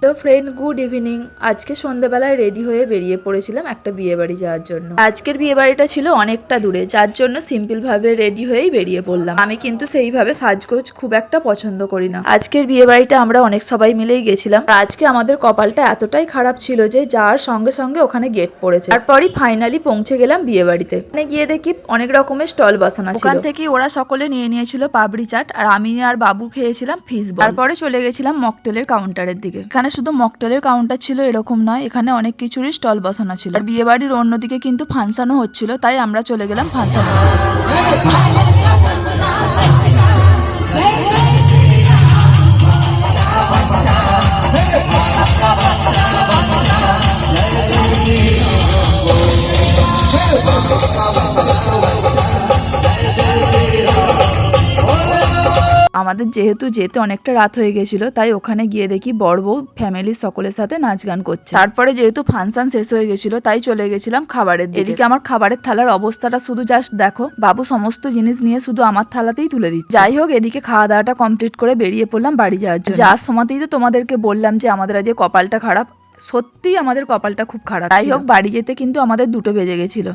Hello friend, good evening. আজকে সন্ধ্যাবেলায় ready হয়ে বেরিয়ে পড়েছিলাম একটা বিয়ে বাড়ি যাওয়ার জন্য। আজকের বিয়ে বাড়িটা ছিল অনেকটা দূরে, যার জন্য সিম্পল ভাবে রেডি হয়েই বেরিয়ে পড়লাম। আমি কিন্তু সেইভাবে সাজগোজ খুব একটা পছন্দ করি না। আজকের বিয়ে বাড়িটা আমরা অনেক সবাই মিলেই গেছিলাম। আর আজকে আমাদের কপালটা এতটাই খারাপ ছিল যে যাওয়ার সঙ্গে সঙ্গে ওখানে গেট পড়েছে। তারপরই ফাইনালি পৌঁছে গেলাম বিয়ে বাড়িতে। ওখানে গিয়ে দেখি অনেক রকমের স্টল বসানো ছিল। ওখান থেকে ওরা সকলে নিয়ে নিয়েছিল পাপড়ি চাট, আর আমি আর বাবু খেয়েছিলাম ফিশ বল। তারপরে চলে গেছিলাম মকটেলের কাউন্টারের দিকে। এখানে শুধু মকটেলের কাউন্টার ছিল এরকম নয়, এখানে অনেক কিছুরই স্টল বসানো ছিল। আর বিয়ে বাড়ির অন্যদিকে কিন্তু ফাংশনও হচ্ছিল, তাই আমরা চলে গেলাম ফাংশনের দিকে। আমাদের যেহেতু যেতে অনেকটা রাত হয়ে গেছিল, তাই ওখানে গিয়ে দেখি বড় বউ ফ্যামিলির সকলের সাথে নাচ গান করছে। তারপরে যেহেতু ফাংশন শেষ হয়ে গেছিল, তাই চলে গেছিলাম খাবারের দিকে। এদিকে আমার খাবারের থালার অবস্থাটা শুধু জাস্ট দেখো, বাবু সমস্ত জিনিস নিয়ে শুধু আমার থালাতেই তুলে দিচ্ছে। যাই হোক, এদিকে খাওয়া দাওয়াটা কমপ্লিট করে বেরিয়ে পড়লাম বাড়ি যাওয়ার জন্য। যাওয়ার সময়তেই তো তোমাদেরকে বললাম যে আমাদের আজকে কপালটা খারাপ। সত্যিই আমাদের কপালটা খুব খারাপ। যাই হোক, বাড়ি যেতে কিন্তু আমাদের 2টো বেজে গেছিল।